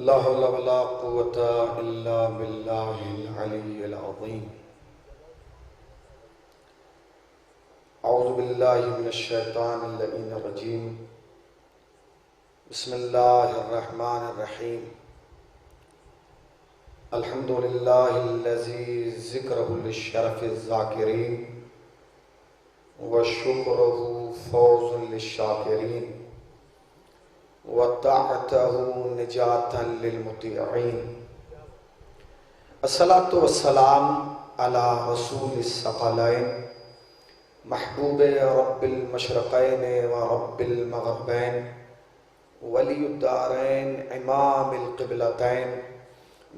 ला हौला वला कुव्वता इल्ला बिल्लाहिल अलिय्यिल अज़ीम। औज़ु बिल्लाहि मिनश शैतानिर लईनिर रजीम। बिस्मिल्लाहिर रहमानिर रहीम। अल्हम्दुलिल्लाहिल्लज़ी ज़िक्रुहु लिश्शरफ़िज़ ज़ाकिरीन व शुक्रुहु फ़ौज़ुन लिश्शाकिरीन व ताअतहु निजातन लिलमुतीईन। अस्सलातु वस्सलाम अला रसूलिस सकलैन महबूबे रब्बिल मशरक़ैन व रब्बिल मग़रिबैन वलियुद्दारैन इमामिल क़िबलतैन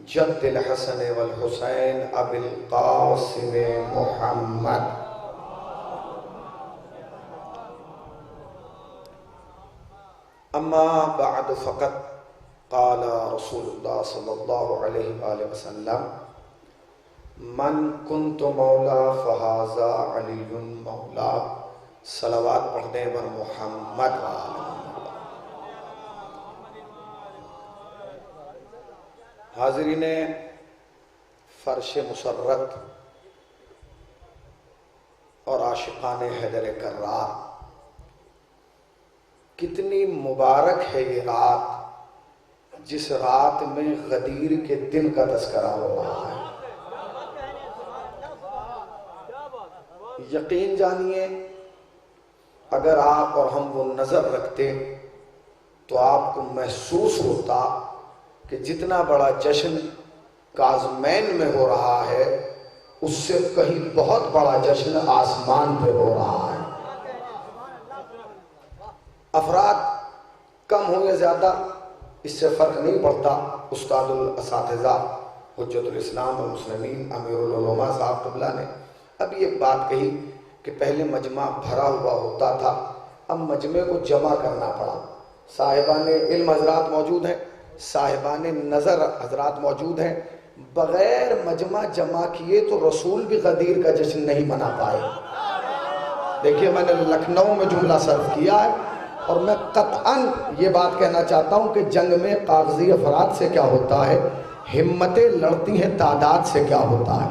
जद्दिल हसन वल हुसैन अबिल क़ासिम मुहम्मद। अम्मा बअद फ़क़द क़ाल रसूलुल्लाह सल्लल्लाहु अलैहि वसल्लम मन कुन्तु मौला फ़हाज़ा अलीयुन मौला। सलावत पढ़ने पर मुहम्मद व आले मोहम्मद। हाज़रीने फ़र्श मुसर्रत और आशिक़ाने हैदर कर्रार, कितनी मुबारक है ये रात जिस रात में गदीर के दिन का तज़किरा हो रहा है। यकीन जानिए, अगर आप और हम वो नजर रखते तो आपको महसूस होता कि जितना बड़ा जश्न काज़मैन में हो रहा है उससे कहीं बहुत बड़ा जश्न आसमान पे हो रहा है। अफराद कम हो या ज़्यादा इससे फ़र्क नहीं पड़ता। उस्तादुल असातिज़ा हुज्जतुल इस्लाम वल मुस्लिमीन अमीरुल उलमा साहब क़िबला ने अभी एक बात कही कि पहले मजमा भरा हुआ होता था, अब मजमे को जमा करना पड़ा। साहिबाने इल्म हज़रात मौजूद हैं, साहिबाने नज़र हज़रात मौजूद हैं। बग़ैर मजमा जमा किए तो रसूल भी गदीर का जश्न नहीं मना पाए। देखिए, मैंने लखनऊ में जुमला सर्व किया है और मैं कतअन ये बात कहना चाहता हूँ कि जंग में कागजी अफराद से क्या होता है, हिम्मतें लड़ती हैं तादाद से क्या होता है।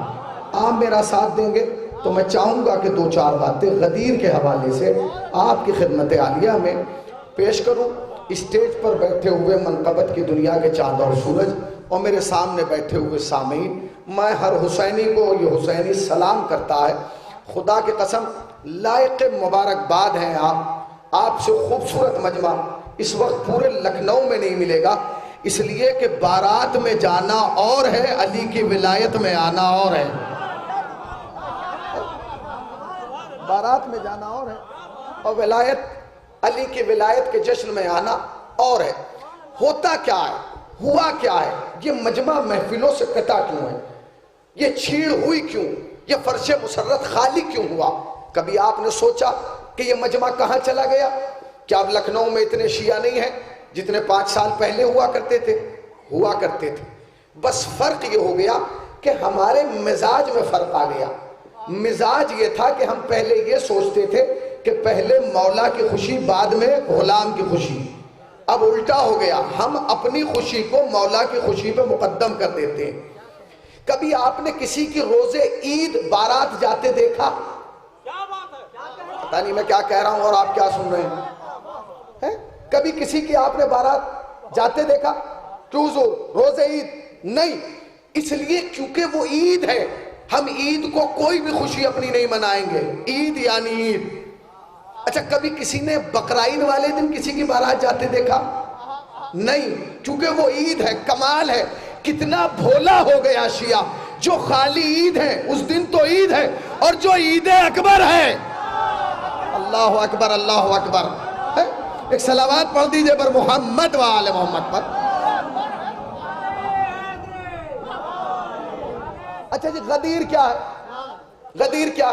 आप मेरा साथ देंगे तो मैं चाहूँगा कि दो चार बातें गदीर के हवाले से आपकी खिदमत आलिया में पेश करूँ। स्टेज पर बैठे हुए मनक़बत की दुनिया के चाँद और सूरज और मेरे सामने बैठे हुए सामीन, मैं हर हुसैनी को ये हुसैनी सलाम करता है। खुदा की कसम लायक मुबारकबाद हैं आपसे खूबसूरत मजमा इस वक्त पूरे लखनऊ में नहीं मिलेगा, इसलिए कि बारात में जाना और है, अली की विलायत में आना और है। बारात में जाना और है और विलायत, अली की विलायत के जश्न में आना और है। होता क्या है, हुआ क्या है, ये मजमा महफिलों से कटा क्यों है, ये छीड़ हुई क्यों, ये फर्श मुसर्रत खाली क्यों हुआ? कभी आपने सोचा कि ये मजमा कहाँ चला गया? क्या अब लखनऊ में इतने शिया नहीं हैं जितने 5 साल पहले हुआ करते थे? बस फर्क ये हो गया कि हमारे मिजाज में फर्क आ गया। मिजाज ये था कि हम पहले ये सोचते थे कि पहले मौला की खुशी बाद में गुलाम की खुशी। अब उल्टा हो गया, हम अपनी खुशी को मौला की खुशी पे मुकद्दम कर देते हैं। कभी आपने किसी की रोजे ईद बारात जाते देखा? पता नहीं मैं क्या कह रहा हूं और आप क्या सुन रहे हैं? कभी किसी की आपने बारात जाते देखा? क्यों रोजे ईद नहीं, इसलिए क्योंकि वो ईद है। हम ईद को कोई भी खुशी अपनी नहीं मनाएंगे, ईद यानी ईद। अच्छा, कभी किसी ने बकराईद वाले दिन किसी की बारात जाते देखा? नहीं, क्योंकि वो ईद है। कमाल है, कितना भोला हो गया शिया, जो खाली ईद है उस दिन तो ईद है, और जो ईद अकबर है, अल्लाह अकबर अल्लाह अकबर। एक सलावत पढ़ दीजिए पर मोहम्मद व आले मोहम्मद पर। अच्छा जी, गदीर क्या है? गदीर क्या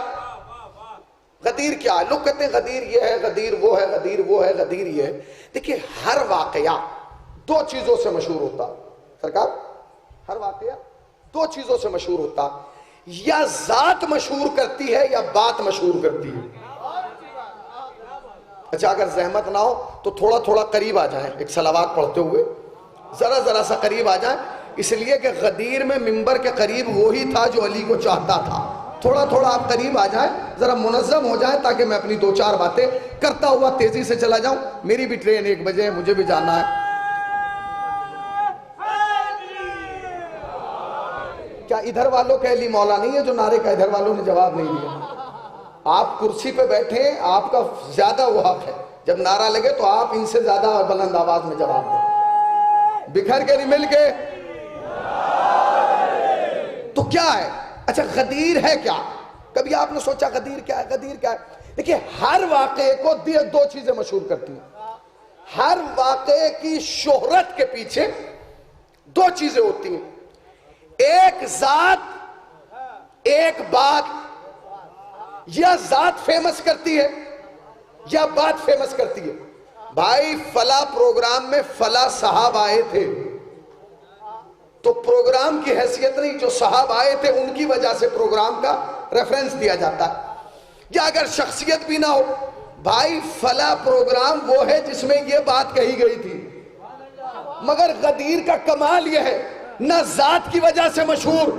है? लोग कहते हैं गदीर ये है, गदीर वो है, गदीर वो है, गदीर ये है। देखिए, हर वाकया 2 चीजों से मशहूर होता सरकार, हर वाकया 2 चीजों से मशहूर होता, या जात मशहूर करती है या बात मशहूर करती है। अच्छा, अगर जहमत ना हो तो थोड़ा थोड़ा करीब आ जाए एक सलावात पढ़ते हुए। जरा जरा सा करीब आ जाए, इसलिए कि गदीर में मिंबर के करीब वो ही था जो अली को चाहता था। थोड़ा थोड़ा आप करीब आ जाए, जरा मुनज़्ज़म हो जाए, ताकि मैं अपनी दो चार बातें करता हुआ तेजी से चला जाऊं। मेरी भी ट्रेन 1 बजे है, मुझे भी जाना है। क्या इधर वालों का अली मौला नहीं है जो नारे का इधर वालों ने जवाब नहीं दिया? आप कुर्सी पे बैठे, आपका ज्यादा वो हक है, जब नारा लगे तो आप इनसे ज्यादा बुलंद आवाज में जवाब दें। बिखर के नहीं मिल के तो क्या है? अच्छा, गदीर है क्या? कभी आपने सोचा गदीर क्या है? गदीर क्या है? देखिए, हर वाक़े को दो चीजें मशहूर करती हैं। हर वाक़े की शोहरत के पीछे दो चीजें होती हैं, एक जात, एक बात। या जात फेमस करती है या बात फेमस करती है। भाई, फला प्रोग्राम में फला साहब आए थे, तो प्रोग्राम की हैसियत नहीं, जो साहब आए थे उनकी वजह से प्रोग्राम का रेफरेंस दिया जाता है। या अगर शख्सियत भी ना हो, भाई फला प्रोग्राम वो है जिसमें ये बात कही गई थी। मगर गदीर का कमाल यह है, न जात की वजह से मशहूर,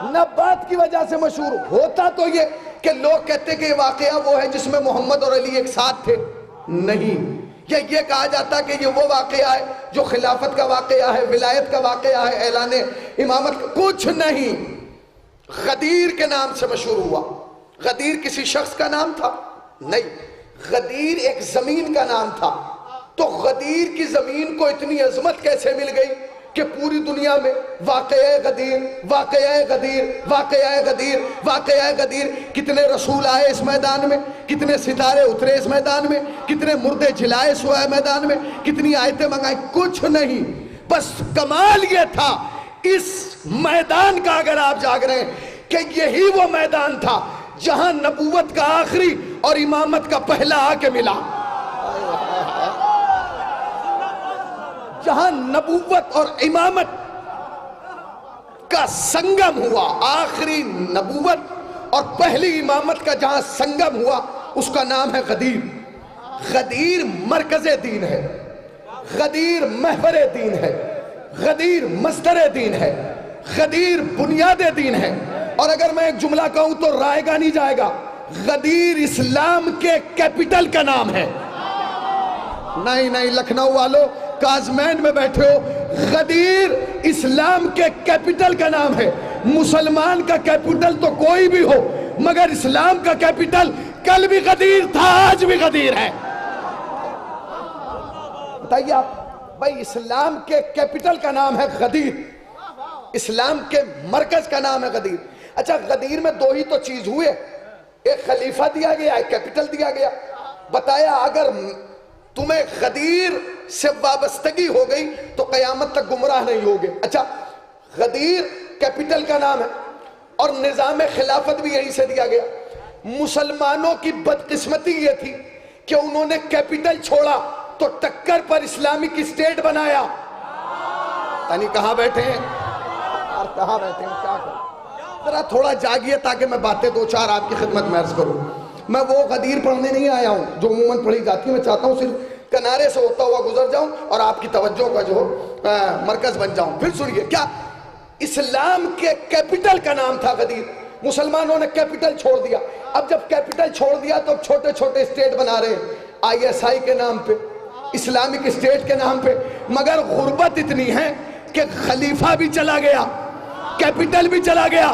न बात की वजह से मशहूर। होता तो ये कि लोग कहते कि ये वाकया वो है जिसमें मोहम्मद और अली एक साथ थे, नहीं। या ये कहा जाता कि ये वो वाकया है जो खिलाफत का वाकया है, विलायत का वाकया है, ऐलाने इमामत का, कुछ नहीं। गदीर के नाम से मशहूर हुआ। गदीर किसी शख्स का नाम था? नहीं, गदीर एक जमीन का नाम था। तो गदीर की जमीन को इतनी अजमत कैसे मिल गई कि पूरी दुनिया में वाक़या गदीर, वाक़या गदीर, वाक़या गदीर, वाक़या गदीर। कितने रसूल आए इस मैदान में, कितने सितारे उतरे इस मैदान में, कितने मुर्दे जिलाए सोए मैदान में, कितनी आयतें मंगाई, कुछ नहीं। बस कमाल ये था इस मैदान का, अगर आप जाग रहे हैं कि यही वो मैदान था जहां नबूवत का आखिरी और इमामत का पहला आके मिला, जहां नबूवत और इमामत का संगम हुआ। आखिरी नबूवत और पहली इमामत का जहां संगम हुआ, उसका नाम है गदीर। गदीर मरकज़े दीन है, गदीर महवरे दीन है, गदीर मस्दरे दीन है, गदीर बुनियादे दीन है। और अगर मैं एक जुमला कहूं तो रायगा नहीं जाएगा, गदीर इस्लाम के कैपिटल का नाम है। नहीं नहीं, लखनऊ वालों, काजमैन में बैठे हो, गदीर इस्लाम के कैपिटल का नाम है। मुसलमान का कैपिटल तो कोई भी हो, मगर इस्लाम का कैपिटल कल भी गदीर था, आज भी गदीर है। बताइए आप, भाई इस्लाम के कैपिटल का नाम है गदीर, इस्लाम के मरकज का नाम है गदीर। अच्छा, गदीर में दो ही तो चीज हुए, एक खलीफा दिया गया, एक कैपिटल दिया गया। बताया अगर तुम्हें गदीर से वाबस्तगी हो गई तो कयामत तक गुमराह नहीं होगे। अच्छा, गदीर कैपिटल का नाम है और निजाम खिलाफत भी यहीं से दिया गया। मुसलमानों की बदकिस्मती ये थी कि उन्होंने कैपिटल छोड़ा तो टक्कर पर इस्लामिक स्टेट बनाया। यानी कहां बैठे हैं और कहां बैठे हैं, क्या करें? जरा थोड़ा जागिए ताकि मैं बातें दो चार आपकी खिदमत में अर्ज करूं। मैं वो गदीर पढ़ने नहीं आया हूं जो उम्मन पढ़ी जाती है। मैं चाहता हूं सिर्फ किनारे से होता हुआ गुजर जाऊं और आपकी तवज्जो का जो मरकज बन जाऊं। फिर सुनिए, क्या इस्लाम के कैपिटल का नाम था गदीर। मुसलमानों ने कैपिटल छोड़ दिया। अब जब कैपिटल छोड़ दिया तो छोटे छोटे स्टेट बना रहे हैं, ISI के नाम पे, इस्लामिक स्टेट के नाम पे। मगर गुर्बत इतनी है कि खलीफा भी चला गया, कैपिटल भी चला गया,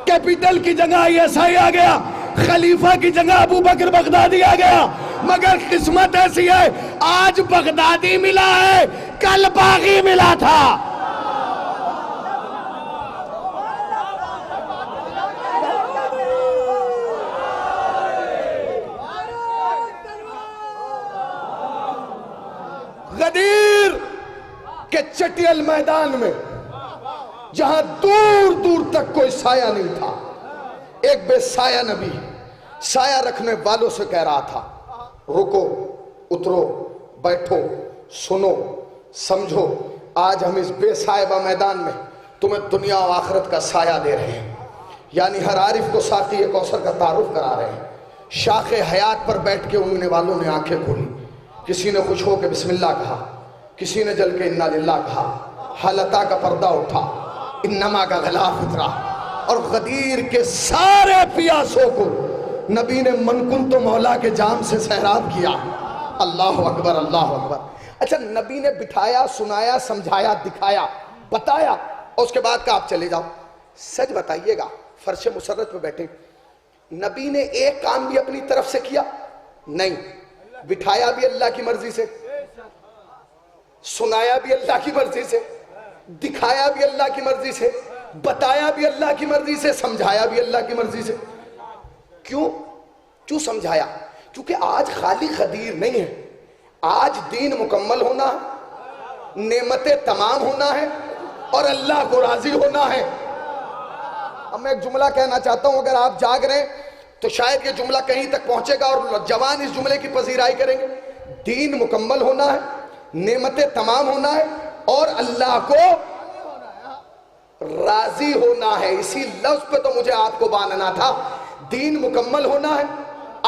कैपिटल की जगह ISI आ गया, खलीफा की जगह अबू बकर बगदादी आ गया। मगर किस्मत ऐसी है, आज बगदादी मिला है, कल बागी मिला था। गदीर के चटियल मैदान में जहां दूर दूर तक कोई साया नहीं था, एक बेसाया नबी साया रखने वालों से कह रहा था, रुको, उतरो, बैठो, सुनो, समझो, आज हम इस बेसायबा मैदान में तुम्हें दुनिया और आखिरत का साया दे रहे हैं। यानी हर आरिफ को साकी कौसर का तारुफ करा रहे हैं। शाखे हयात पर बैठ के उड़ने वालों ने आंखें खोली किसी ने खुश हो के बिस्मिल्लाह कहा, किसी ने जल के इन्ना लिल्लाह कहा, हालता का पर्दा उठा, इन्नमा का गलाफ उतरा, और गदीर के सारे पियासों को नबी ने मनकुन तो मौला के जाम से सैराब किया। अल्लाह अकबर, अल्लाह अकबर। अच्छा, नबी ने बिठाया, सुनाया, समझाया, दिखाया, बताया, और उसके बाद का आप चले जाओ। सच बताइएगा, फर्श मुसर्रत पे बैठे, नबी ने एक काम भी अपनी तरफ से किया नहीं। बिठाया भी अल्लाह की मर्जी से, सुनाया भी अल्लाह की मर्जी से, दिखाया भी अल्लाह की मर्जी से, बताया भी अल्लाह की मर्जी से, समझाया भी अल्लाह की मर्जी से। क्यों समझाया? क्योंकि आज खाली गदीर नहीं है, आज दीन मुकम्मल होना है, नेमतें तमाम होना है, और अल्लाह को राजी होना है। अब मैं एक जुमला कहना चाहता हूं, अगर आप जाग रहे हैं तो शायद ये जुमला कहीं तक पहुंचेगा और जवान इस जुमले की पजीराई करेंगे। दीन मुकम्मल होना है, नेमतें तमाम होना है, और अल्लाह को राजी होना है। इसी लफ्ज पे तो मुझे आपको बांधना था। दीन मुकम्मल होना है,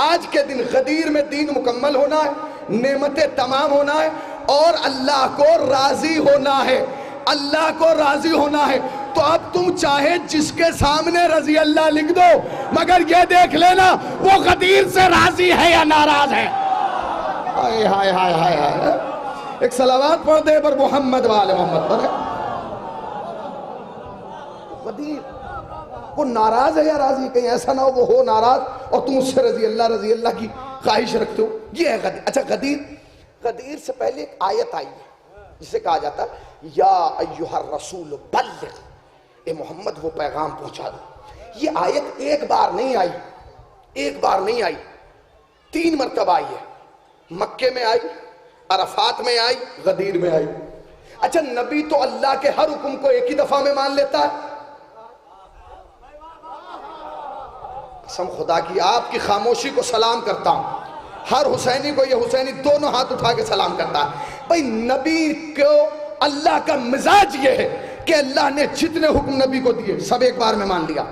आज के दिन गदीर में दीन मुकम्मल होना है, नेमतें तमाम होना है, और अल्लाह को राजी होना है। अल्लाह को राजी होना है तो अब तुम चाहे जिसके सामने रजी अल्लाह लिख दो, मगर ये देख लेना वो गदीर से राजी है या नाराज है। हाय हाय हाय हाय हाय, एक सलावत पढ़ दे पर मोहम्मद वाले मोहम्मद पर। गदीर वो नाराज है या राजी? कहीं ऐसा ना हो वो हो नाराज और तुम उससे रजी अल्लाह की ख्वाहिश रखते हो। ये है गदीर। अच्छा, गदीर से पहले एक आयत आई है जिसे कहा जाता है या अय्युहर रसूल बल्लिग, ए मोहम्मद वो पैगाम पहुंचा दो। ये आयत एक बार नहीं आई, 3 मरतबा आई है। मक्के में आई, अरफात में आई, गदीर में आई। अच्छा, नबी तो अल्लाह के हर हुक्म को एक ही दफा में मान लेता है। कसम खुदा की आपकी खामोशी को सलाम करता हूं। हर हुसैनी को ये हुसैनी दोनों हाथ उठा के सलाम करता है। भाई, नबी को अल्लाह का मिजाज ये है कि अल्लाह ने जितने हुक्म नबी को दिए सब एक बार में मान लिया।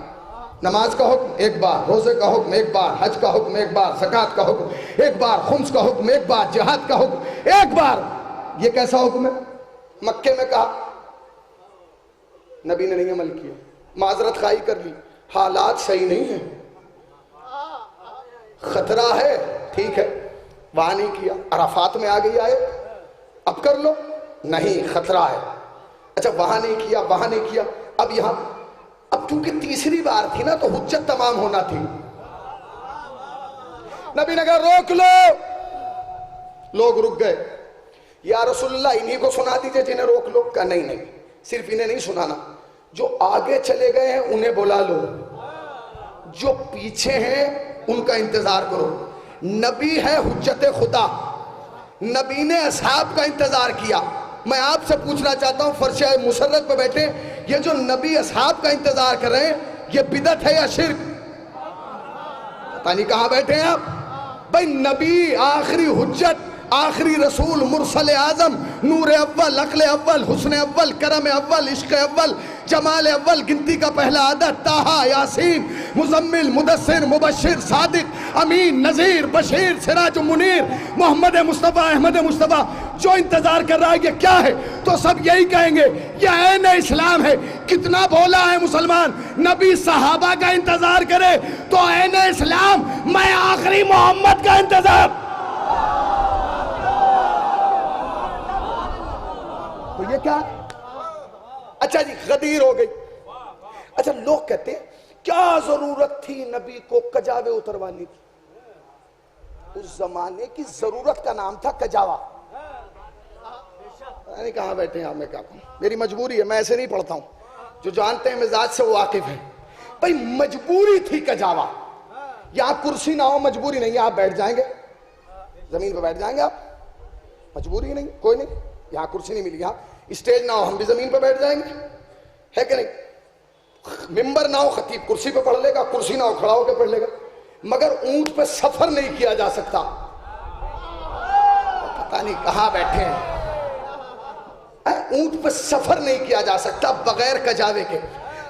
नमाज का हुक्म एक बार, रोजे का हुक्म एक बार, हज का हुक्म एक बार, ज़कात का हुक्म एक बार, खुम्स का हुक्म एक बार, जिहाद का हुक्म एक बार। ये कैसा हुक्म है? मक्के में कहा, नबी ने नहीं अमल किया, माजरत खाई कर ली, हालात सही नहीं है, खतरा है, ठीक है, वहां नहीं किया। अराफात में आ गई आए, अब कर लो, नहीं खतरा है। अच्छा, वहां नहीं किया, अब यहां, अब क्योंकि तीसरी बार थी ना तो हुज्जत तमाम होना थी। नबी ने कहा रोक लो, लोग रुक गए। या रसूलुल्लाह, इन्हीं को सुना दीजिए जिन्हें रोक लो। कहा नहीं, सिर्फ इन्हें नहीं सुनाना, जो आगे चले गए हैं उन्हें बुला लो, जो पीछे हैं उनका इंतजार करो। नबी है हुज्जत खुदा, नबी ने असहाब का इंतजार किया। मैं आपसे पूछना चाहता हूं, फर्श मुसर्रत पे बैठे, ये जो नबी असहाब का इंतजार कर रहे हैं, ये बिदत है या शिर्क? पता नहीं कहां बैठे हैं आप। भाई, नबी आखिरी हुज्जत, आखिरी रसूल, मुरसल आजम, नूर अव्वल, अक्ल अव्वल, हुस्न अव्वल, करम अव्वल, इश्क अव्वल, जमाल अव्वल, गिनती का पहला आदत, ताहा, यासीन, मुजम्मिल, मुदस्सिर, मुबश्शिर, सादिक, अमीन, नज़ीर, बशीर, सिराज मुनीर, मोहम्मद मुस्तफ़ा, अहमद मुस्तफ़ा। जो इंतजार कर रहा है ये क्या है? तो सब यही कहेंगे ये ऐन इस्लाम है। कितना भोला है मुसलमान, नबी सहाबा का इंतजार करे तो ऐन इस्लाम, मैं आखिरी मोहम्मद का इंतजार। तो ये क्या? अच्छा जी, गदीर हो गई। अच्छा, लोग कहते हैं क्या जरूरत थी नबी को कजावे उतरवाने की? उस जमाने की जरूरत का नाम था कजावा। नहीं, कहां बैठे हैं आप? मैं क्या कहूं, मेरी मजबूरी है, मैं ऐसे नहीं पढ़ता हूं। जो जानते हैं मिजाज से वो वाकिफ है। भाई, मजबूरी थी कजावा। यहां कुर्सी ना हो, मजबूरी नहीं, आप बैठ जाएंगे, जमीन पर बैठ जाएंगे आप, मजबूरी नहीं, कोई नहीं। यहां कुर्सी नहीं मिली, यहां स्टेज ना हो, हम भी जमीन पर बैठ जाएंगे, है कि नहीं? मिंबर ना हो, खतीब कुर्सी पे पढ़ लेगा, कुर्सी ना हो, खड़ा होकर पढ़ लेगा। मगर ऊंट पे सफर नहीं किया जा सकता। पता नहीं कहां बैठे हैं। ऊंट पे सफर नहीं किया जा सकता बगैर कजावे के।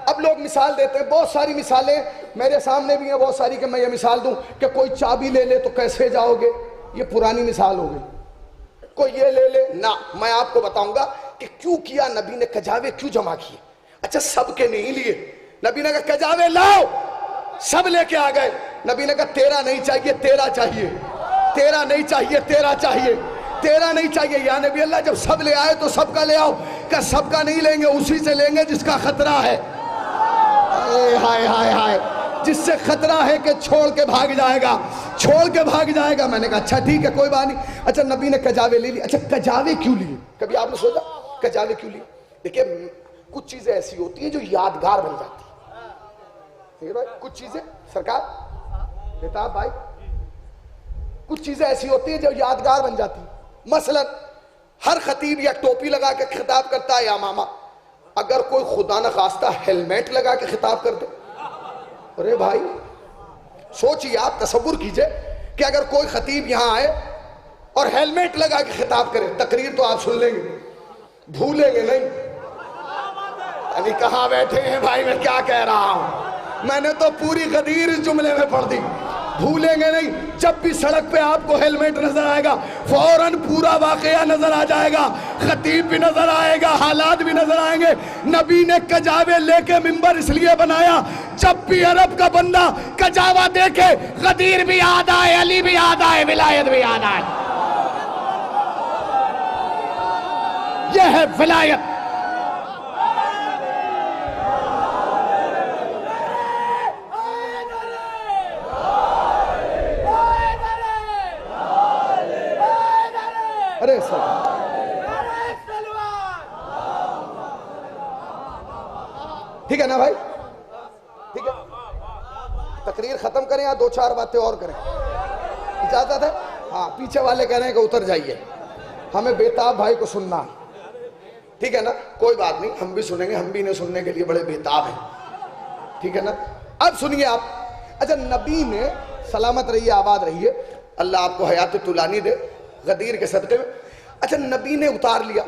अब लोग मिसाल देते हैं, बहुत सारी मिसालें मेरे सामने भी हैं, बहुत सारी, कि मैं ये मिसाल दूं कि कोई चाबी ले ले तो कैसे जाओगे, ये पुरानी मिसाल हो गई। कोई ये ले ले ना। मैं आपको बताऊंगा कि क्यों किया नबी ने, कजावे क्यों जमा किए। अच्छा, सबके नहीं लिए, नबी ने कहा कजावे लाओ, सब लेके आ गए। नबी ने कहा तेरा नहीं चाहिए, तेरा चाहिए, तेरा नहीं चाहिए, तेरा चाहिए, तेरा नहीं चाहिए। या नबी अल्लाह, जब सब ले आए तो सबका ले आओ। क्या सबका नहीं लेंगे, उसी से लेंगे जिसका खतरा है। हाय हाय हाय, जिससे खतरा है कि छोड़ के भाग जाएगा, छोड़ के भाग जाएगा। मैंने कहा अच्छा ठीक है, कोई बात नहीं। अच्छा, नबी ने कजावे ले ली। अच्छा, कजावे क्यों लिए, कभी आपने सोचा कजावे क्यों लिए? देखिए, कुछ चीजें ऐसी होती हैं जो यादगार बन जाती है। भाई कुछ चीजें, सरकार बेताब भाई, कुछ चीजें ऐसी होती हैं जो यादगार बन जाती है। मसलन हर खतीब या टोपी लगा के खिताब करता है या मामा, अगर कोई खुदा न खास्ता हेलमेट लगा के खिताब कर दे, अरे भाई सोचिए, आप तसव्वुर कीजिए कि अगर कोई खतीब यहां आए और हेलमेट लगा के खिताब करे, तकरीर तो आप सुन लेंगे, भूलेंगे नहीं। अभी कहां बैठे हैं भाई, मैं क्या कह रहा हूं, मैंने तो पूरी गदीर इस जुमले में पढ़ दी। भूलेंगे नहीं, जब भी सड़क पे आपको हेलमेट नजर आएगा, फौरन पूरा वाकया नजर आ जाएगा, खतीब भी नजर आएगा, हालात भी नजर आएंगे। नबी ने कजावे लेके मिंबर इसलिए बनाया, जब भी अरब का बंदा कजावा देखे, गदीर भी याद आए, अली भी याद आए, विलायत भी याद आए। यह है विलायत। अरे सर, ठीक है ना भाई, ठीक है। तकरीर खत्म करें या दो चार बातें और करें, इजाजत है? हाँ, पीछे वाले कह रहे हैं कि उतर जाइए, हमें बेताब भाई को सुनना, ठीक है ना? कोई बात नहीं, हम भी सुनेंगे, हम भी इन्हें सुनने के लिए बड़े बेताब हैं, ठीक है ना? अब सुनिए आप। अच्छा, नबी ने, सलामत रहिए, आबाद रहिए, अल्लाह आपको हयात तुलानी दे गदीर के सदके में। अच्छा, नबी ने उतार लिया।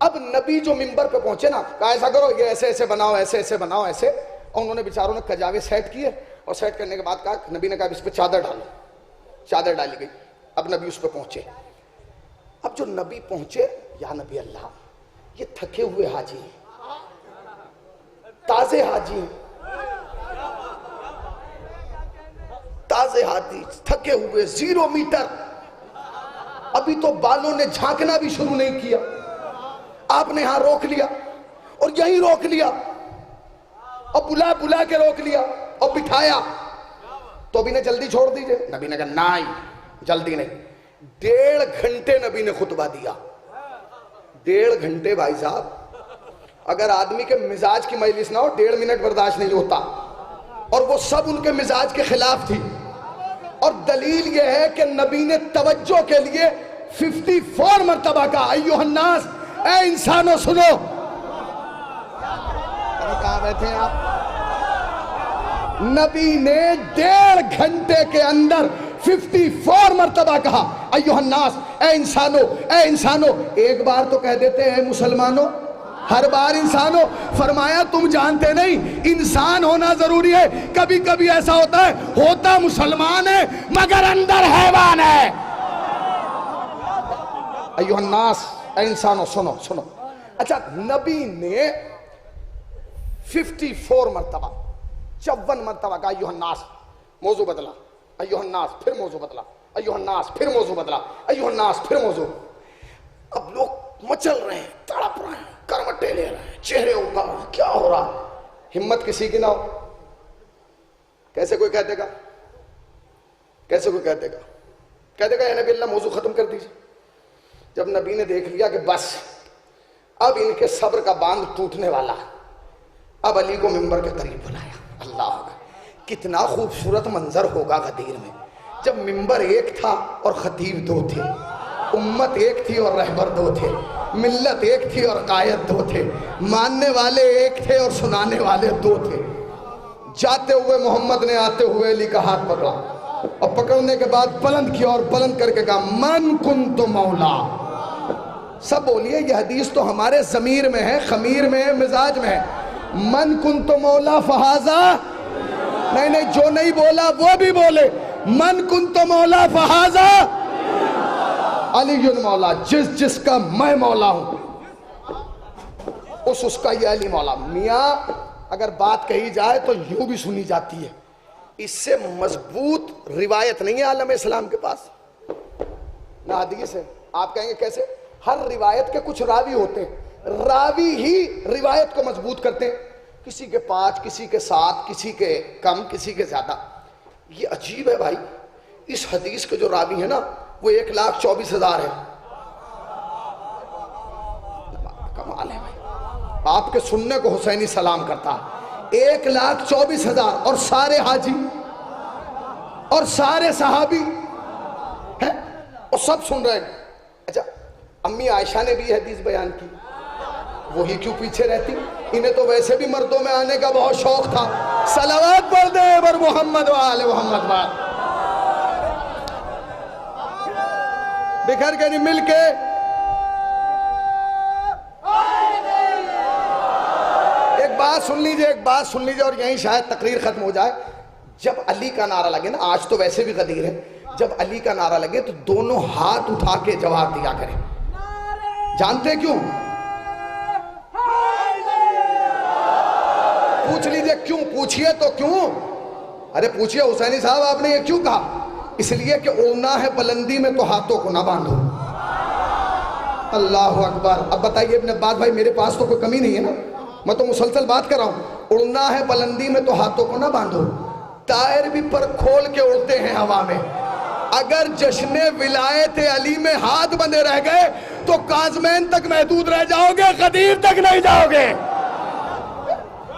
अब नबी जो मिंबर पे पहुंचे ना, कहा ऐसा करो, ये ऐसे ऐसे बनाओ, ऐसे ऐसे बनाओ, ऐसे। और उन्होंने बेचारों ने कजावे सेट किए, और सेट करने के बाद कहा, नबी ने कहा इस पे चादर डालो, चादर डाली गई। अब नबी उस पे पहुंचे। अब जो नबी पहुंचे, या नबी अल्लाह, ये थके हुए हाजी हैं, ताजे हाजी हैं, ताजे हाजी, थके हुए, 0 मीटर, अभी तो बालों ने झांकना भी शुरू नहीं किया। आपने यहां रोक लिया, और यहीं रोक लिया, और बुला बुला के रोक लिया और बिठाया। तो अभी ने जल्दी छोड़ दीजिए। नबी ने कहा नहीं, जल्दी नहीं। 1.5 घंटे नबी ने खुतबा दिया। 1.5 घंटे भाई साहब, अगर आदमी के मिजाज की मजलिस ना हो, 1.5 मिनट बर्दाश्त नहीं होता। और वो सब उनके मिजाज के खिलाफ थी। और दलील यह है कि नबी ने तवज्जो के लिए 54 मरतबा का अय्युहन्नास, ए इंसानों सुनो। कहां बैठे हैं आप? नबी ने 1.5 घंटे के अंदर 54 मरतबा कहा अय्युहन्नास, ए इंसानों, ए इंसानों। एक बार तो कह देते हैं मुसलमानों, हर बार इंसानों। फरमाया तुम जानते नहीं, इंसान होना जरूरी है। कभी कभी ऐसा होता है, होता मुसलमान है मगर अंदर हैवान है। अय्युहन्नास, ए इंसानों सुनो सुनो। अच्छा, नबी ने 54 मरतबा, 54 मरतबा का अय्युहन्नास, मौजू बदला, अय्युहन्नास, फिर मौजू बदला, अय्युहन्नास, फिर मौजू बदला, अय्युहन्नास, फिर मौजू। अब लोग मचल रहे हैं, तड़प रहे हैं, करवटें ले रहे हैं, चेहरे ऊपर, क्या हो रहा है? हिम्मत किसी की ना हो, कैसे कोई कह देगा? कैसे कोई कह देगा? कह देगा या नबी अल्लाह मौजू खत्म कर दीजिए। जब नबी ने देख लिया कि बस अब इनके सब्र का बांध टूटने वाला, अब अली को मिंबर के करीब बुलाया। अल्लाह, कितना खूबसूरत मंजर होगा गदीर में, जब मिंबर एक था और खतीब 2 थे, उम्मत एक थी और रहबर 2 थे, मिल्लत एक थी और कायद 2 थे, मानने वाले एक थे और सुनाने वाले 2 थे। जाते हुए मोहम्मद ने आते हुए अली का हाथ पकड़ा, और पकड़ने के बाद बुलंद किया, और बुलंद करके कहा मन कुंतु मौला। सब बोलिए, यह हदीस तो हमारे ज़मीर में है, खमीर में है, मिजाज में है। मन कुंतु मौला फहाजा, नहीं नहीं, जो नहीं बोला वो भी बोले, मन कुंतु मौला फहाजा। अली मौला, जिसका मैं मौला हूं उसका ये अली मौला। मियाँ अगर बात कही जाए तो यूं भी सुनी जाती है, इससे मजबूत रिवायत नहीं है आलम इस्लाम के पास ना हदीस है। आप कहेंगे कैसे? हर रिवायत के कुछ रावी होते हैं, रावी ही रिवायत को मजबूत करते हैं, किसी के 5, किसी के 7, किसी के कम, किसी के ज्यादा। ये अजीब है भाई, इस हदीस के जो रावी है ना वो 1,24,000 है। कमाल है भाई, आपके सुनने को हुसैनी सलाम करता है। 1,24,000 और सारे हाजी और सारे सहाबी हैं और सब सुन रहे हैं। अच्छा, अम्मी आयशा ने भी हदीस बयान की, वही क्यों पीछे रहती? इन्हें तो वैसे भी मर्दों में आने का बहुत शौक था। सलावत पढ़ दे बर मोहम्मद वाले मोहम्मद वाले, बिखर के नहीं मिलके। एक बात सुन लीजिए और यहीं शायद तकरीर खत्म हो जाए। जब अली का नारा लगे ना, आज तो वैसे भी गदीर है, जब अली का नारा लगे तो दोनों हाथ उठा के जवाब दिया करें। जानते क्यों? पूछ लीजिए क्यों, पूछिए तो क्यों। अरे पूछिए हुसैनी साहब आपने ये क्यों कहा? इसलिए कि उड़ना है बुलंदी में तो हाथों को ना बांधो। अल्लाह अकबर। अब बताइए इब्न अब्बास भाई, मेरे पास तो कोई कमी नहीं है ना, मैं तो मुसलसल बात कर रहा हूं। उड़ना है बुलंदी में तो हाथों को ना बांधो। टायर भी पर खोल के उड़ते हैं हवा में। अगर जश्न विलायत अली में हाथ बंधे रह गए तो काज़मैन तक महदूद रह जाओगे, गदीर तक नहीं जाओगे।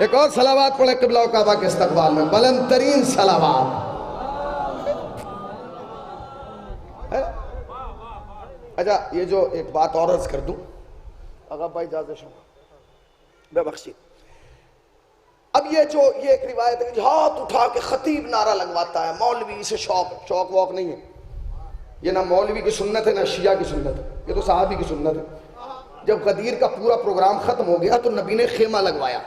एक और सलावात पढ़े क़िबला काबा के इस्तक़बाल में, बुलंद तरीन सलावात। अच्छा, ये जो एक बात और अर्ज कर दूं, अगर भाई इजाज़त बेबख्शी। अब ये एक रिवायत है कि हाथ उठा के खतीब नारा लगवाता है, मौलवी, इसे शौक वौक नहीं है। ये ना मौलवी की सुन्नत है ना शिया की सुन्नत है, ये तो सहाबी की सुन्नत है। जब गदीर का पूरा प्रोग्राम खत्म हो गया तो नबी ने खेमा लगवाया।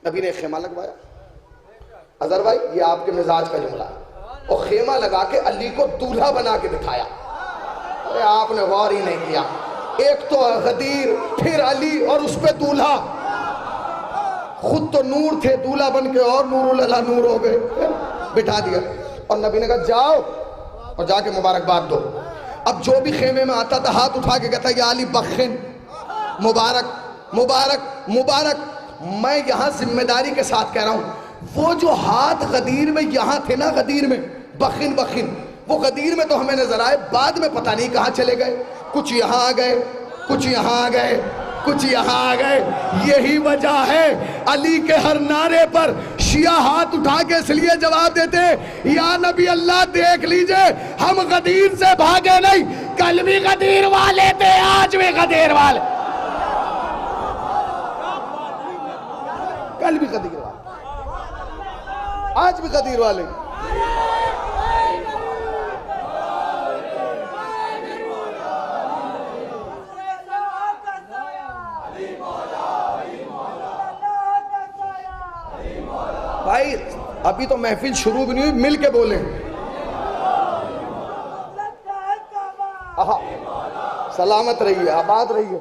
नबी ने खेमा लगवाया। अजहर भाई, ये आपके मिजाज का जुमला है। और खेमा लगा के अली को दूल्हा बना के दिखाया। अरे आपने गौर ही नहीं किया, एक तो गदीर, फिर अली और उस पे दूल्हा। खुद तो नूर थे, दूल्हा बन के और नूरुल अला नूर हो गए, बिठा दिया। और नबी ने कहा जाओ और जाके मुबारकबाद दो। अब जो भी खेमे में आता था हाथ उठा के कहता या अली बखिन, मुबारक मुबारक मुबारक। मैं यहां जिम्मेदारी के साथ कह रहा हूं, वो जो हाथ गदीर में यहां थे ना, गदीर में बखिन बखिन, वो गदीर में तो हमें नजर आए, बाद में पता नहीं कहां चले गए। कुछ यहां आ गए, कुछ यहां आ गए, कुछ यहां आ गए। यही वजह है अली के हर नारे पर शिया हाथ उठा के इसलिए जवाब देते या नबी अल्लाह देख लीजिए, हम गदीर से भागे नहीं, कल भी गदीर वाले थे, आज भी गदीर वाले, कल भी गदीर वाले, आज भी गदीर वाले। भाई अभी तो महफिल शुरू भी नहीं हुई, मिल के बोले। सलामत रहिए, आबाद रहिए,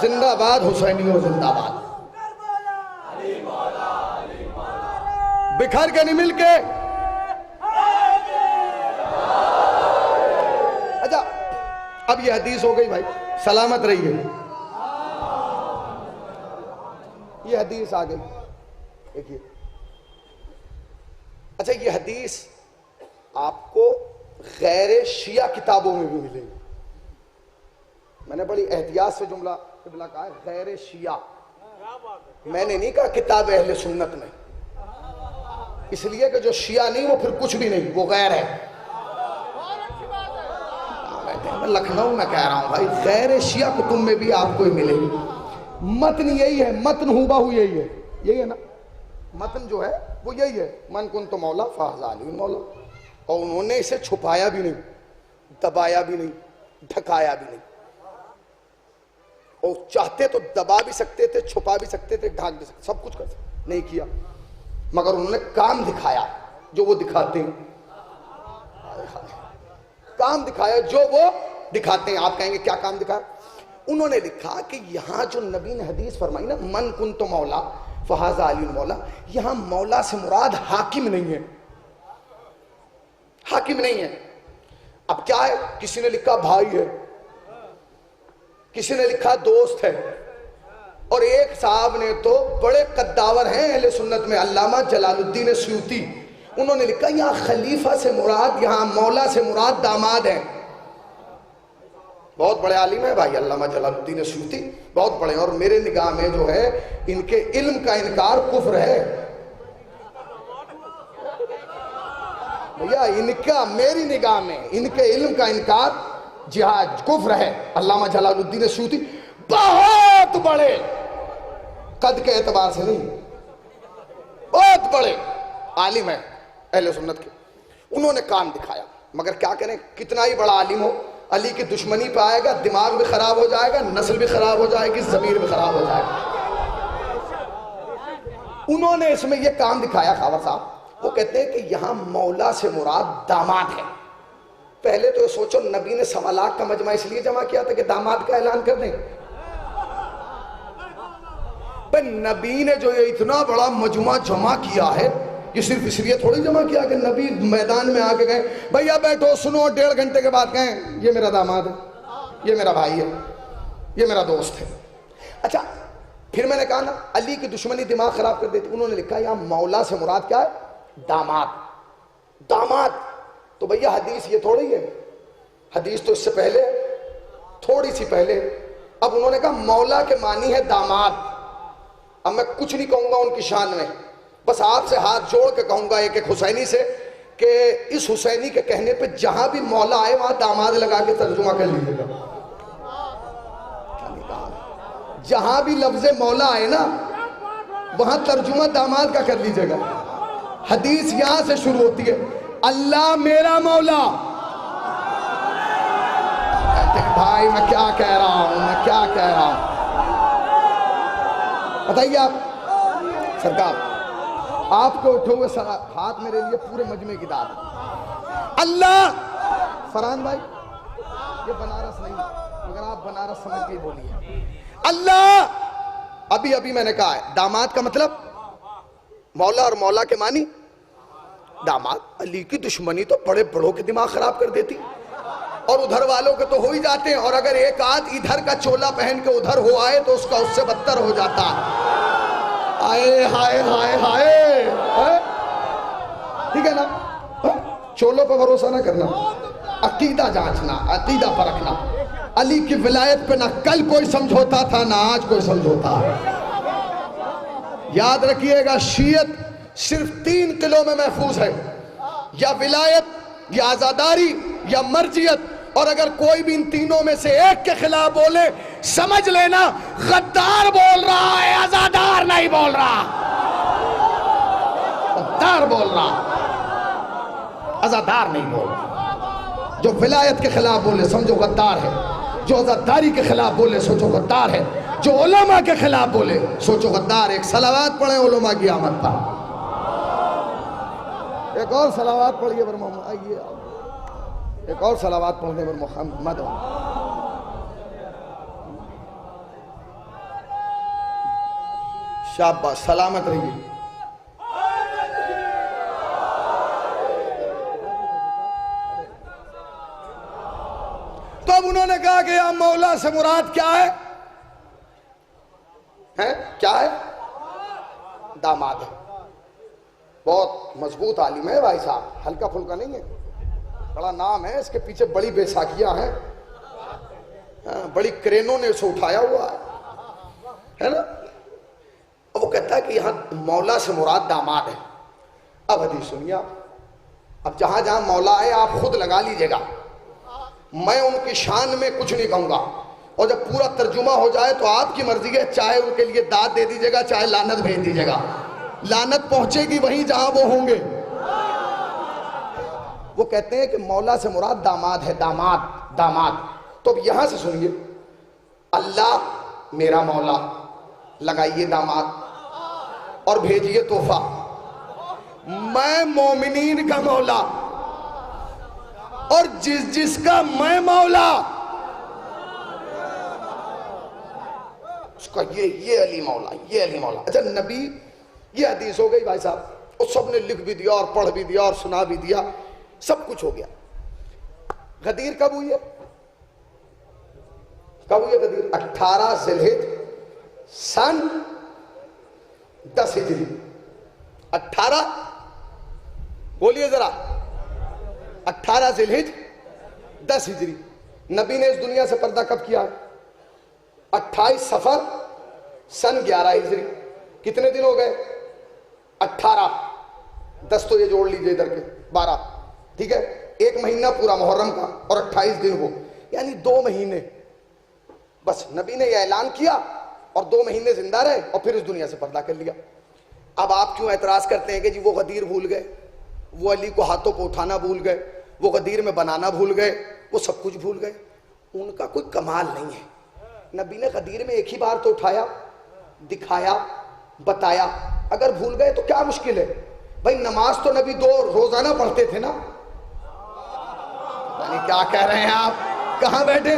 जिंदाबाद हुसैनियों जिंदाबाद। बिखर के नहीं मिल के। अच्छा, अब ये हदीस हो गई भाई, सलामत रहिए। ये हदीस आ गई, देखिए। अच्छा, ये हदीस आपको गैर शिया किताबों में भी मिलेगी। मैंने बड़ी एहतियात से जुमला कहा है, गैर शिया। मैंने नहीं कहा किताब अहले सुन्नत में, इसलिए कि जो शिया नहीं वो फिर कुछ भी नहीं, वो गैर है। मैं लखनऊ में कह रहा हूं भाई, गैर शिया कुतुब में भी आपको ही मिलेगी। मतन यही है, मतन हुबहू यही है, यही है ना, मतन जो है वो यही है, मन कुन तो मौला फाज़ा अली मौला। और उन्होंने इसे छुपाया भी नहीं, दबाया भी नहीं, ढकाया भी नहीं। और चाहते तो दबा भी सकते थे, छुपा भी सकते थे, ढाक भी सकते, सब कुछ कर सकते, नहीं किया। मगर उन्होंने काम दिखाया जो वो दिखाते हैं। काम दिखाया जो वो दिखाते हैं। आप कहेंगे क्या काम दिखाया? उन्होंने लिखा कि यहां जो नबी ने हदीस फरमाई ना, मन कुन तो मौला फहाजा अली मौला, यहां मौला से मुराद हाकिम नहीं है, हाकिम नहीं है। अब क्या है? किसी ने लिखा भाई है, किसी ने लिखा दोस्त है, और एक साहब ने तो बड़े कद्दावर हैं अहले सुन्नत में, अल्लामा जलालुद्दीन सयूती, उन्होंने लिखा यहां खलीफा से मुराद, यहां मौला से मुराद दामाद है। बहुत बड़े आलिम है भाई अल्लामा जलालुद्दीन सयूती, बहुत बड़े, और मेरे निगाह में जो है इनके इल्म का इनकार कुफ्र है भैया, इनका मेरी निगाह में इनके इल्म का इनकार जिहाद कुफ्र है। अल्लामा जलालुद्दीन सयूती बहुत बड़े कद के एतबार से नहीं, बहुत बड़े आलिम है अहले सुन्नत के, उन्होंने काम दिखाया। मगर क्या करें, कितना ही बड़ा आलिम हो, अली की दुश्मनी पे आएगा, दिमाग भी खराब हो जाएगा, नस्ल भी खराब हो जाएगी, ज़मीर भी खराब हो जाएगा। उन्होंने इसमें यह काम दिखाया खावर साहब, वो कहते हैं कि यहां मौला से मुराद दामाद है। पहले तो सोचो, नबी ने 1.25 लाख का मजमा इसलिए जमा किया था कि दामाद का ऐलान कर दें। पर नबी ने जो ये इतना बड़ा मजमा जमा किया है, ये सिर्फ इसलिए थोड़ी जमा किया कि नबी मैदान में आके गए भैया बैठो सुनो, 1.5 घंटे के बाद कहें ये मेरा दामाद है, ये मेरा भाई है, ये मेरा दोस्त है। अच्छा, फिर मैंने कहा ना अली की दुश्मनी दिमाग खराब कर देती। उन्होंने लिखा यहां मौला से मुराद क्या है? दामाद। दामाद तो भैया हदीस ये थोड़ी है, हदीस तो इससे पहले, थोड़ी सी पहले। अब उन्होंने कहा मौला के मानी है दामाद। अब मैं कुछ नहीं कहूंगा उनकी शान में, बस आपसे हाथ जोड़ के कहूंगा एक हुसैनी से कि इस हुसैनी के कहने पे जहां भी मौला आए वहां दामाद लगा के तर्जुमा कर लीजिएगा। जहां भी लफ्ज़े मौला आए ना, वहां तर्जुमा दामाद का कर लीजिएगा। हदीस यहां से शुरू होती है, अल्लाह मेरा मौला। भाई मैं क्या कह रहा हूं, मैं क्या कह रहा हूं, बताइए आप सरकार। आपको उठे हुए हाथ मेरे लिए पूरे मजमे की दाद। अल्लाह फरहान भाई, ये बनारस नहीं, मगर आप बनारस समझ के बोलिए। अल्लाह, अभी अभी मैंने कहा है दामाद का मतलब मौला, और मौला के मानी दामाद। अली की दुश्मनी तो बड़े बड़ों के दिमाग खराब कर देती, और उधर वालों के तो हो ही जाते हैं, और अगर एक आध इधर का चोला पहन के उधर हो आए तो उसका उससे बदतर हो जाता है। हाय हाय हाय हाय, ठीक है ना? चोलों पर भरोसा ना करना, अकीदा जांचना, अकीदा परखना। अली की विलायत पे ना कल कोई समझौता था, ना आज कोई समझौता। याद रखिएगा, शियत सिर्फ 3 किलो में महफूज है, या विलायत, या आजादारी, या मर्जियत। और अगर कोई भी इन तीनों में से एक के खिलाफ बोले, समझ लेना गद्दार बोल रहा है, आजादार नहीं बोल रहा। गद्दार बोल रहा, आजादार नहीं बोल रहा। जो विलायत के खिलाफ बोले समझो गद्दार है, जो आजादारी के खिलाफ बोले सोचो गद्दार है, जो उलमा के खिलाफ बोले सोचो गद्दार। एक सलावात पढ़े उलमा की आमद पर, एक और सलावात पढ़िए बर मोहम्मद, आइए एक और सलावात पढ़ने पर मोहम्मद। शाबाश, सलामत रहिए। तो अब उन्होंने कहा कि या मौला से मुराद क्या है? क्या है? दामाद है। बहुत मजबूत आलिम है भाई साहब, हल्का फुल्का नहीं है, बड़ा नाम है इसके पीछे, बड़ी बैसाखियां हैं, बड़ी क्रेनों ने उसे उठाया हुआ है ना। अब वो कहता है कि यहां मौला से मुराद दामाद है। अब हदीस सुनिए आप, अब जहां जहां मौला है आप खुद लगा लीजिएगा, मैं उनकी शान में कुछ नहीं कहूंगा, और जब पूरा तर्जुमा हो जाए तो आपकी मर्जी है, चाहे उनके लिए दाद दे दीजिएगा, चाहे लानत भेज दीजिएगा। लानत पहुंचेगी वहीं जहां वो होंगे। वो कहते हैं कि मौला से मुराद दामाद है, दामाद दामाद। तो अब यहां से सुनिए, अल्लाह मेरा मौला, लगाइए दामाद और भेजिए तोहफा। मैं मोमिनीन का मौला, और जिसका मैं मौला उसका ये अली मौला, ये अली मौला। अच्छा नबी, ये हदीस हो गई भाई साहब, और सबने लिख भी दिया और पढ़ भी दिया और सुना भी दिया, सब कुछ हो गया। गदीर कब हुई है? कब हुई है गदीर? 18 ज़िलहिज सन 10 हिजरी। 18 बोलिए जरा, 18 ज़िलहिज 10 हिजरी। नबी ने इस दुनिया से पर्दा कब किया? 28 सफर सन 11 हिजरी। कितने दिन हो गए? 18, 10 तो ये जोड़ लीजिए इधर के 12, ठीक है। एक महीना पूरा मुहर्रम का और 28 दिन हो, यानी 2 महीने बस नबी ने यह ऐलान किया और 2 महीने जिंदा रहे और फिर इस दुनिया से पर्दा कर लिया। अब आप क्यों एतराज करते हैं कि जी वो गदीर भूल गए, वो अली को हाथों पर उठाना भूल गए, वो गदीर में बनाना भूल गए, वो सब कुछ भूल गए? उनका कोई कमाल नहीं है। नबी ने गदीर में एक ही बार तो उठाया, दिखाया, बताया। अगर भूल गए तो क्या मुश्किल है भाई? नमाज तो नबी 2 रोजाना पढ़ते थे ना। यानी क्या कह रहे हैं आप? कहां बैठे?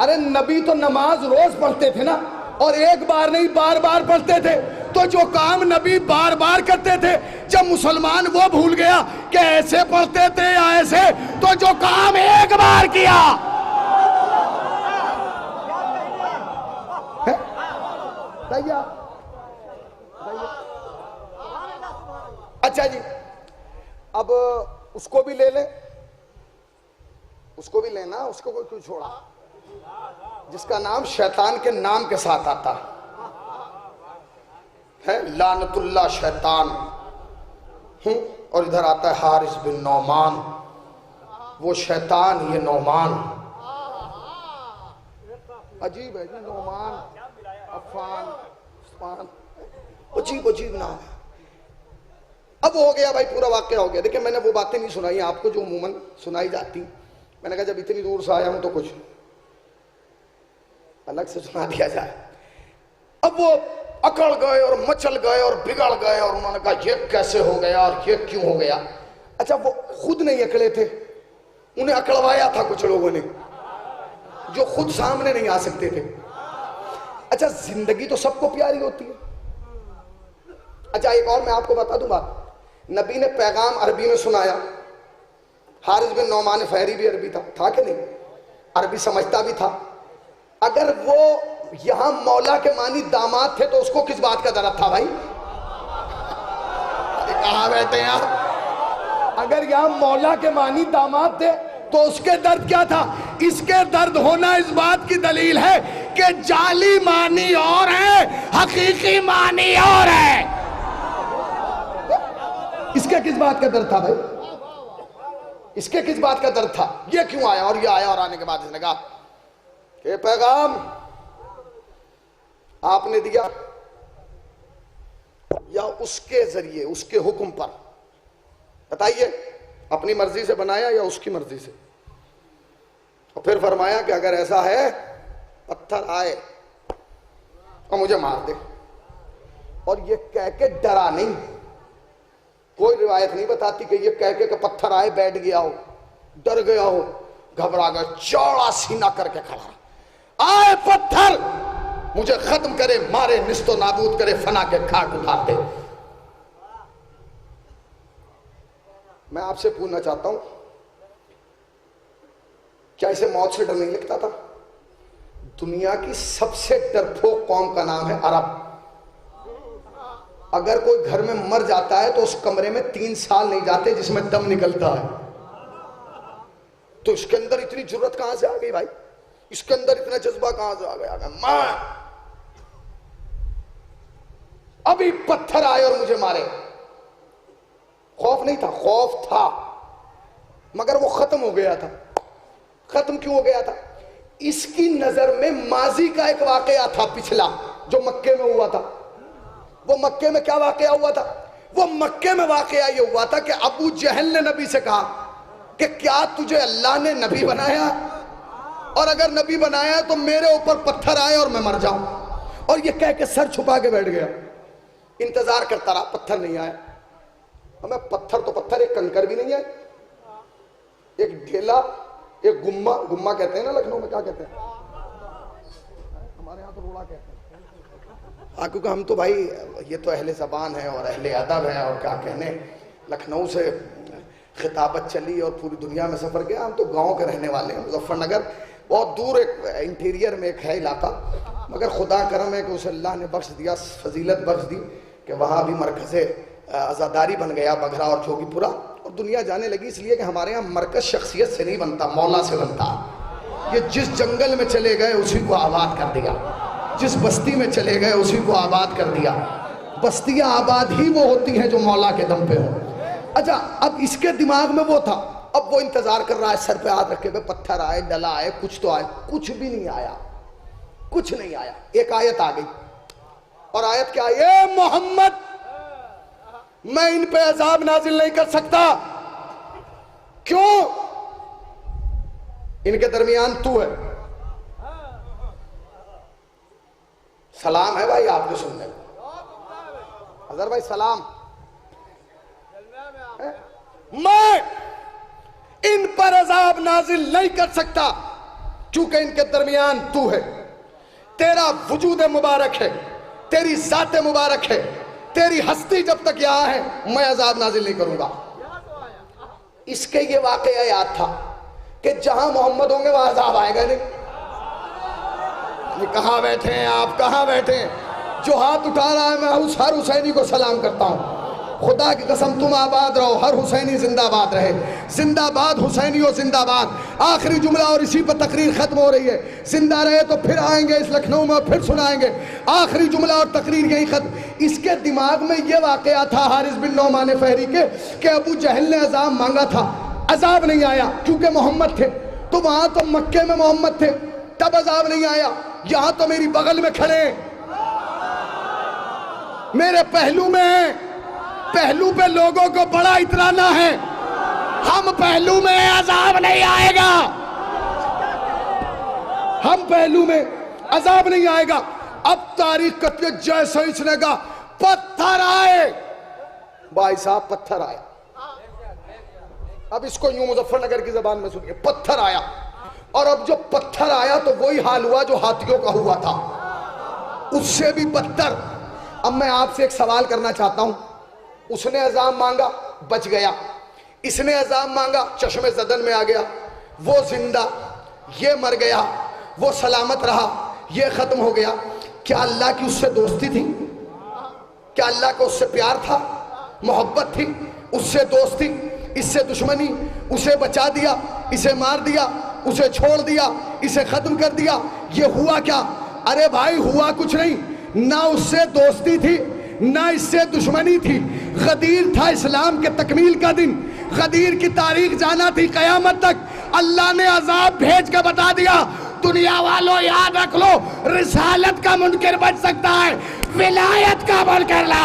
अरे नबी तो नमाज रोज पढ़ते थे ना, और एक बार नहीं बार बार पढ़ते थे। तो जो काम नबी बार बार करते थे, जब मुसलमान वो भूल गया कि ऐसे पढ़ते थे या ऐसे, तो जो काम एक बार किया भैया। अच्छा जी, अब उसको भी ले ले, उसको भी लेना, उसको कोई क्यों छोड़ा? जिसका नाम शैतान के नाम के साथ आता है, लानतुल्लाह शैतान, और इधर आता है हारिस बिन नौमान। वो शैतान, ये नौमान। अजीब है जी, नौमान, अफान, उस्मान, अजीब अजीब नाम है। अब हो गया भाई, पूरा वाकया हो गया। देखिए मैंने वो बातें नहीं सुनाई आपको जो अमूमन सुनाई जाती। मैंने कहा जब इतनी दूर से आया हूं तो कुछ अलग से सुना दिया जाए। अब वो अकड़ गए और मचल गए और बिगड़ गए, और उन्होंने कहा ये कैसे हो गया और ये क्यों हो गया। अच्छा वो खुद नहीं अकड़े थे, उन्हें अकड़वाया था कुछ लोगों ने जो खुद सामने नहीं आ सकते थे। अच्छा जिंदगी तो सबको प्यारी होती है। अच्छा एक और मैं आपको बता दूं बात, नबी ने पैगाम अरबी में सुनाया। हारिस बिन नौमान फहरी भी अरबी था कि नहीं? अरबी समझता भी था। अगर वो यहां मौला के मानी दामाद थे तो उसको किस बात का दर्द था भाई? कहां बैठे हैं आप? अगर यहां मौला के मानी दामाद थे तो उसके दर्द क्या था? इसके दर्द होना इस बात की दलील है कि जाली मानी और है, हकीकी मानी और है। इसके किस बात का दर्द था भाई? इसके किस बात का दर्द था? ये क्यों आया और ये आया, और आने के बाद इसने कहा कि पैगाम आपने दिया या उसके जरिए, उसके हुक्म पर? बताइए, अपनी मर्जी से बनाया या उसकी मर्जी से? और फिर फरमाया कि अगर ऐसा है पत्थर आए और मुझे मार दे। और ये कह के डरा नहीं, कोई रिवायत नहीं बताती कि ये कह के पत्थर आए बैठ गया हो, डर गया हो, घबरा गया, चौड़ा सीना करके खड़ा, आए पत्थर मुझे खत्म करे, मारे, निस्तो नाबूद करे, फना के खाक उतार दे। मैं आपसे पूछना चाहता हूं, क्या इसे मौत से डर नहीं लगता था? दुनिया की सबसे डरपोक कौम का नाम है अरब। अगर कोई घर में मर जाता है तो उस कमरे में 3 साल नहीं जाते जिसमें दम निकलता है। तो इसके अंदर इतनी जुर्रत कहां से आ गई भाई? इसके अंदर इतना जज्बा कहां से आ गया? मैं अभी पत्थर आए और मुझे मारे। खौफ नहीं था, खौफ था, मगर वो खत्म हो गया था। खत्म क्यों हो गया था? इसकी नजर में माजी का एक वाकया था पिछला, जो मक्के में हुआ था। वो मक्के में क्या वाकया हुआ था? वो मक्के में वाकया ये हुआ था कि अबू जहल ने नबी से कहा कि क्या तुझे अल्लाह ने नबी बनाया? और अगर नबी बनाया तो मेरे ऊपर पत्थर आए और मैं मर जाऊं। और ये कह के सर छुपा के बैठ गया, इंतजार करता रहा, पत्थर नहीं आया। हमें पत्थर तो पत्थर, एक कंकर भी नहीं आए। एक ढेला, एक गुम्मा, गुम्मा कहते हैं ना लखनऊ में, क्या कहते हैं, हमारे यहाँ तो रोड़ा कहते हैं। हाँ, क्योंकि हम तो भाई ये तो अहले ज़बान है और अहले अदब है, और क्या कहने, लखनऊ से खिताबत चली और पूरी दुनिया में सफ़र किया। हम तो गांव के रहने वाले हैं, मुजफ्फरनगर बहुत दूर एक इंटीरियर में एक है इलाका, मगर खुदा करम है कि उसे अल्लाह ने बख्श दिया, फजीलत बख्श दी कि वहाँ भी मरकज़ आज़ादारी बन गया, बघरा और जोगीपुरा, और दुनिया जाने लगी। इसलिए कि हमारे यहाँ मरकज़ शख्सियत से नहीं बनता, मौला से बनता। ये जिस जंगल में चले गए उसी को आबाद कर दिया, जिस बस्ती में चले गए उसी को आबाद कर दिया। बस्तियां आबाद ही वो होती हैं जो मौला के दम पे हो। अच्छा, अब इसके दिमाग में वो था, अब वो इंतजार कर रहा है, सर पे हाथ रखे हुए, पत्थर आए, डला आए, कुछ तो आए, कुछ भी नहीं आया, कुछ नहीं आया। एक आयत आ गई, और आयत क्या आई? ए मोहम्मद, मैं इन पे अजाब नाजिल नहीं कर सकता। क्यों? इनके दरमियान तू है। सलाम है भाई आपके सुनने में, अजहर भाई सलाम। मैं इन पर अजाब नाजिल नहीं कर सकता क्योंकि इनके दरमियान तू है। तेरा वजूद मुबारक है, तेरी ज़ात मुबारक है, तेरी हस्ती जब तक यहाँ है मैं अजाब नाजिल नहीं करूंगा। इसके ये वाकया याद था कि जहां मोहम्मद होंगे वहां अजाब आएगा नहीं। कहाँ बैठे हैं आप, कहाँ बैठे हैं? जो हाथ उठा रहा है, मैं उस हर हुसैनी को सलाम करता हूँ। खुदा की कसम तुम आबाद रहो, हर हुसैनी जिंदाबाद रहे। जिंदाबाद हुसैनियों जिंदाबाद। आखिरी जुमला और इसी पर तकरीर खत्म हो रही है। जिंदा रहे तो फिर आएंगे इस लखनऊ में और फिर सुनाएंगे। आखिरी जुमला और तकरीर यही खत्म। इसके दिमाग में यह वाकया था हारिस बिन नौमान फहरी के कि अबू जहल ने अजाब मांगा था, अजाब नहीं आया क्योंकि मोहम्मद थे। तो वहां तो मक्के में मोहम्मद थे, तब अजाब नहीं आया। यहां तो मेरी बगल में खड़े, मेरे पहलू में है, पहलू पे लोगों को बड़ा इतराना है। हम पहलू में हैं, अजाब नहीं आएगा। हम पहलू में, अजाब नहीं आएगा। अब तारीख कहती है जैसे इसने कहा पत्थर आए, भाई साहब पत्थर आया। अब इसको यूं मुजफ्फरनगर की जबान में सुनिए, पत्थर आया। और अब जो पत्थर आया तो वही हाल हुआ जो हाथियों का हुआ था, उससे भी बदतर। अब मैं आपसे एक सवाल करना चाहता हूं। उसने अजाब मांगा, बच गया। इसने अजाब मांगा, चश्मे जदन में आ गया। वो जिंदा, ये मर गया। वो सलामत रहा, ये खत्म हो गया। क्या अल्लाह की उससे दोस्ती थी? क्या अल्लाह को उससे प्यार था, मोहब्बत थी? उससे दोस्ती, इससे दुश्मनी? उसे बचा दिया, इसे मार दिया, उसे छोड़ दिया, इसे खत्म कर दिया। ये हुआ क्या? अरे भाई हुआ कुछ नहीं। ना उससे दोस्ती थी, ना इससे दुश्मनी थी। गदीर था इस्लाम के तकमील का दिन। गदीर की तारीख जाना थी क़यामत तक। अल्लाह ने अजाब भेज के बता दिया, दुनिया वालों याद रख लो, रिसालत का मुनकिर बच सकता है, विलायत का मुनकिर ला।